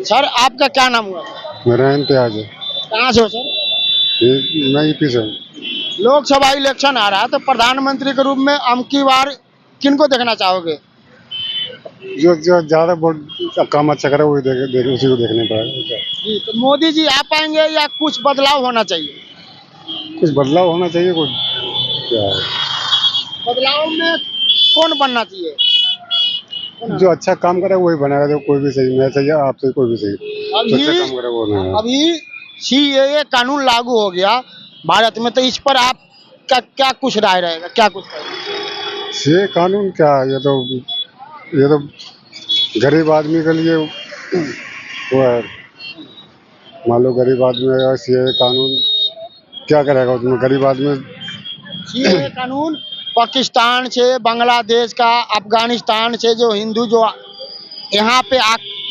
Sir आपका क्या नाम हुआ? मेरा इम्तियाज है। कहाँ से हो सर? मैं यूपी से हूँ। लोकसभा इलेक्शन आ रहा है तो प्रधानमंत्री के रूप में अबकी बार किनको देखना चाहोगे? जो जो ज्यादा बहुत काम अच्छा करे वही उसी को देखने पड़ेगा। जी, तो मोदी जी आ पाएंगे या कुछ बदलाव होना चाहिए? कुछ बदलाव होना चाहिए। कुछ क्या है? बदलाव में कौन बनना चाहिए? जो अच्छा काम करे वही बनेगा। जो कोई भी सही, मैं सही है, आप सही, कोई भी सही, जो अच्छा काम करे वो नहीं। अभी सीएए कानून लागू हो गया भारत में, तो इस पर आप क्या कुछ राय रहेगा, क्या कुछ कहेंगे? ये कानून क्या है? ये तो गरीब आदमी के लिए वो है। मान लो गरीब आदमी अगर ये कानून क्या करेगा उसमें? गरीब आदमी ये कानून पाकिस्तान से, बांग्लादेश का, अफगानिस्तान से जो हिंदू जो यहाँ पे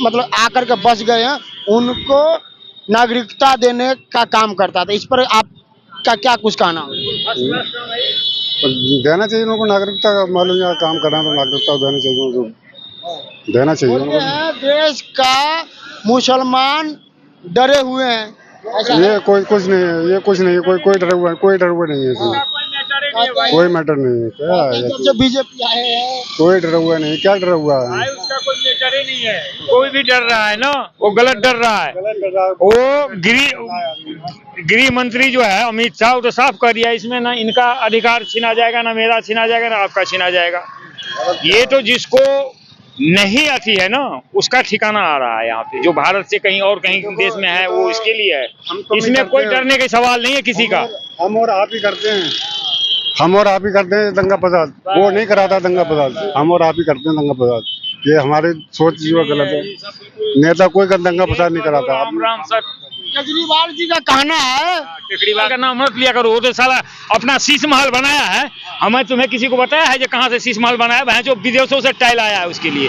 मतलब आकर के बस गए हैं उनको नागरिकता देने का काम करता था। इस पर आपका क्या कुछ कहना हो? देना चाहिए उनको नागरिकता। मान लो यहाँ काम करना तो नागरिकता देना चाहिए उनको। देना चाहिए बोलते हैं देश का मुसलमान डरे हुए हैं, ऐसा ये कोई कुछ नहीं है। ये कुछ नहीं है। कोई डरा हुआ नहीं है इसमें। कोई मैटर नहीं है। क्या है? जब से बीजेपी आए हैं कोई डरा हुआ नहीं। क्या डरा हुआ है? उसका कोई मैटर ही नहीं है। कोई भी डर रहा है ना, वो गलत डर रहा है। वो गृह मंत्री जो है अमित शाह, वो तो साफ कर दिया इसमें ना इनका अधिकार छीना जाएगा, ना मेरा छीना जाएगा, ना आपका छीना जाएगा। ये तो जिसको नहीं आती है ना उसका ठिकाना आ रहा है यहाँ पे। जो भारत से कहीं और कहीं देश में है वो इसके लिए है। इसमें कोई डरने का सवाल नहीं है किसी का। हम और आप ही करते हैं। हम और आप ही करते हैं दंगा फसाद। वो नहीं कराता दंगा फसाद। हम और आप ही करते हैं दंगा फसाद। ये हमारी सोच जो गलत है। नेता कोई दंगा फसाद नहीं कराता। राम सर केजरीवाल जी का कहना है, केजरीवाल का नाम मत लिया करो। वो तो साला अपना शीश महल बनाया है। हमें तुम्हें किसी को बताया है जो कहाँ से शीश महल बनाया है? जो विदेशों से टाइल आया है उसके लिए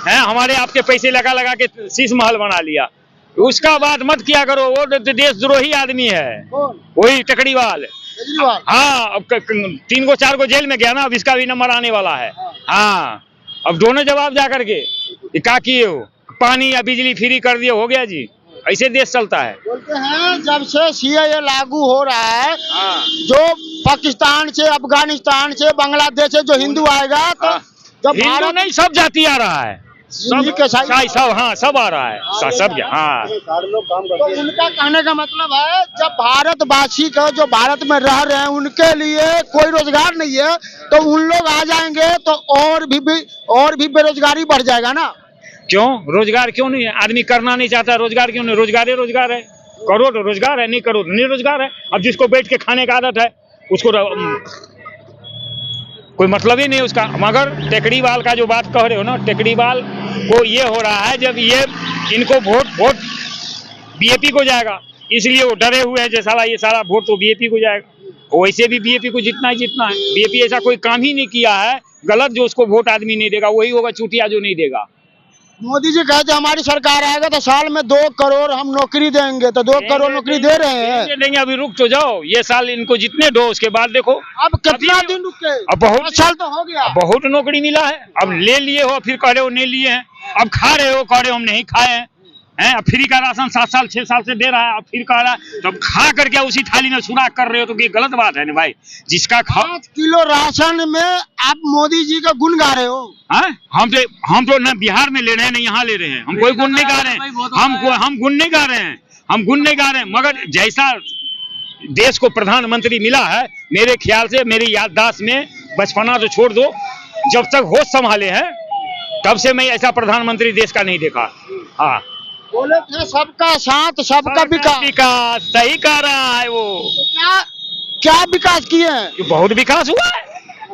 है। हमारे आपके पैसे लगा लगा के शीश महल बना लिया। उसका बात मत किया करो। वो देशद्रोही आदमी है वही केजरीवाल। हाँ, अब 3 को 4 को जेल में गया ना, अब इसका भी नंबर आने वाला है। हाँ, अब दोनों जवाब जा करके क्या किए हो? पानी या बिजली फ्री कर दिए, हो गया जी। ऐसे देश चलता है। बोलते हैं जब से सीएए लागू हो रहा है जो पाकिस्तान से, अफगानिस्तान से, बांग्लादेश से जो हिंदू आएगा तो जब हिंदू नहीं सब जाति आ रहा है। सब हाँ सब आ रहा है सब। हाँ, तो उनका कहने का मतलब है जब भारतवासी का जो भारत में रह रहे हैं उनके लिए कोई रोजगार नहीं है तो उन लोग आ जाएंगे तो और भी बेरोजगारी बढ़ जाएगा ना। क्यों रोजगार क्यों नहीं है? आदमी करना नहीं चाहता, रोजगार क्यों नहीं? रोजगार है। करो तो रोजगार है, नहीं करो तो नहीं रोजगार है। अब जिसको बैठ के खाने का आदत है उसको कोई मतलब ही नहीं उसका। मगर केजरीवाल का जो बात कह रहे हो ना, केजरीवाल को ये हो रहा है जब ये इनको वोट बीजेपी को जाएगा, इसलिए वो डरे हुए हैं जो साला ये सारा वोट तो बीजेपी को जाएगा। वैसे भी बीजेपी को जितना ही बीजेपी ऐसा कोई काम ही नहीं किया है गलत जो उसको वोट आदमी नहीं देगा। वही होगा चूतिया जो नहीं देगा। मोदी जी कहते हमारी सरकार आएगा तो साल में 2 करोड़ हम नौकरी देंगे, तो 2 करोड़ नौकरी दे रहे हैं। देंगे अभी रुक तो जाओ। ये साल इनको जितने दो उसके बाद देखो अब कितना दिन रुके। अब बहुत साल तो हो गया। बहुत नौकरी मिला है। अब ले लिए हो फिर कह रहे हो नहीं लिए हैं। अब खा रहे हो कह रहे हो हम नहीं खाए हैं। फ्री का राशन 7 साल 6 साल से दे रहा है। अब फिर कह रहा है तब खा करके उसी थाली में सुराख कर रहे हो तो ये गलत बात है ना भाई। जिसका 5 किलो राशन में आप मोदी जी का गुण गा रहे हो। हम तो ना बिहार में ले रहे हैं ना यहाँ ले रहे हैं। हम कोई गुण नहीं गा रहे हैं। हम गुण नहीं गा रहे हैं। हम गुण नहीं गा रहे हैं। मगर जैसा देश को प्रधानमंत्री मिला है मेरे ख्याल से, मेरी याददाश्त में, बचपना तो छोड़ दो, जब तक होश संभाले हैं तब से मैं ऐसा प्रधानमंत्री देश का नहीं देखा। हाँ, बोले थे सबका साथ सबका विकास सही कह रहा है वो। तो क्या विकास किए हैं? बहुत विकास हुआ है।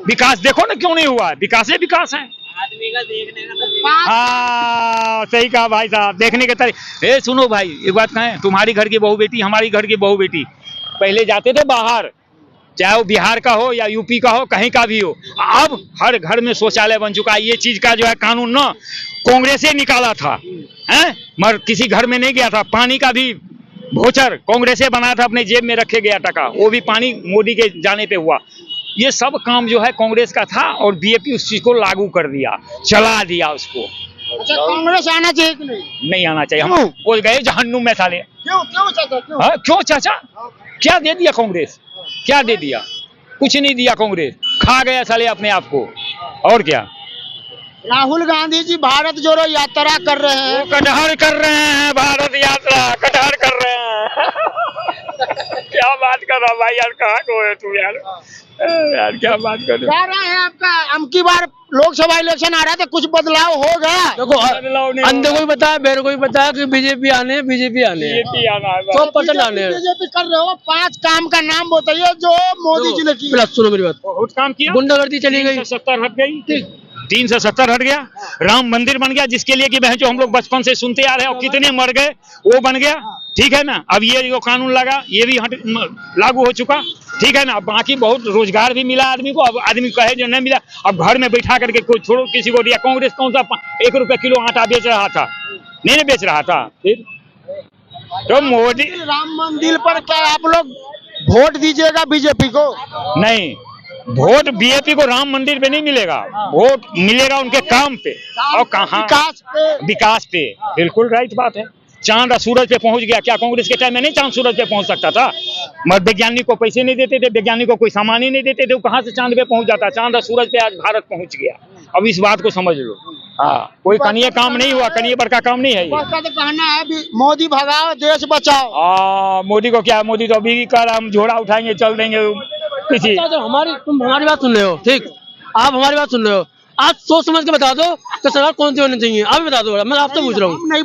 विकास देखो ना क्यों नहीं हुआ है? विकास है आदमी का देखने का। हाँ सही कहा भाई साहब, देखने के तरीके। सुनो भाई एक बात कहें, तुम्हारी घर की बहू बेटी, हमारी घर की बहू बेटी पहले जाते थे बाहर, चाहे वो बिहार का हो या यूपी का हो, कहीं का भी हो। अब हर घर में शौचालय बन चुका है। ये चीज का जो है कानून ना कांग्रेस ने निकाला था, मगर किसी घर में नहीं गया था। पानी का भी वोचर कांग्रेस ने बनाया था, अपने जेब में रखे गया टका, वो भी पानी मोदी के जाने पे हुआ। ये सब काम जो है कांग्रेस का था और बीजेपी उस चीज को लागू कर दिया, चला दिया उसको। अच्छा, कांग्रेस आना चाहिए कि नहीं? नहीं आना चाहिए, हम क्यों? वो गए जहन्नुम में साले। क्यों क्यों चाचा क्यों? हाँ, क्यों चाचा? क्या दे दिया कांग्रेस? क्या दे दिया? कुछ नहीं दिया कांग्रेस, खा गया साले अपने आप को। और क्या? राहुल गांधी जी भारत जोड़ो यात्रा कर रहे वो हैं। कटहर कर रहे हैं, भारत यात्रा कटहर कर रहे हैं। क्या बात कर रहा भाई यार, कहाँ को है तू यार? यार क्या बात कर रहा क्या रहा है आपका? अबकी बार लोकसभा इलेक्शन आ रहा था, कुछ बदलाव हो गया? देखो बदलाव नहीं अंधे को भी पता है, बेर को भी पता है कि बीजेपी आने हैं, बीजेपी आने हैं, बीजेपी आना है। 100% आने हैं। बीजेपी कर रहे हो, 5 काम का नाम बताइए जो मोदी जी ने किया। प्लस सुनो मेरी बात, बहुत काम किया, गुंडागर्दी चली गई, 370 हट गई, 370 हट गया, राम मंदिर बन गया जिसके लिए कि बहन जो हम लोग बचपन से सुनते आ रहे हैं और कितने मर गए, वो बन गया। ठीक है ना? अब ये जो कानून लगा ये भी लागू हो चुका। ठीक है ना? अब बाकी बहुत रोजगार भी मिला आदमी को। अब आदमी कहे जो नहीं मिला, अब घर में बैठा करके कोई छोड़ो किसी को दिया। कांग्रेस कौन सा 1 रुपया किलो आटा बेच रहा था? नहीं बेच रहा था। फिर तो मोदी राम मंदिर पर क्या आप लोग वोट दीजिएगा बीजेपी को? नहीं, वोट बीजेपी को राम मंदिर पे नहीं मिलेगा, वोट मिलेगा उनके काम पे और कहाँ विकास पे। विकास पे। बिल्कुल राइट बात है। चांद और सूरज पे पहुंच गया, क्या कांग्रेस के टाइम में नहीं चांद सूरज पे पहुंच सकता था? मगर वैज्ञानिक को पैसे नहीं देते थे, वैज्ञानिक को कोई सामान ही नहीं देते थे, वो कहाँ से चांद पे पहुंच जाता? चांद और सूरज पे आज भारत पहुंच गया। अब इस बात को समझ लो। हाँ, कोई कनीय काम नहीं हुआ, कनीय बड़का काम नहीं है ये। बस का तो कहना है मोदी भगाओ देश बचाओ। मोदी को क्या, मोदी तो अभी कर हम झोड़ा उठाएंगे चल देंगे किसी। तुम हमारी बात सुन रहे हो, ठीक, आप हमारी बात सुन रहे हो, आप सोच समझ के बता दो कि सरकार कौन सी होनी चाहिए, आप ही बता दो, मैं आपसे पूछ रहा हूँ। हम नहीं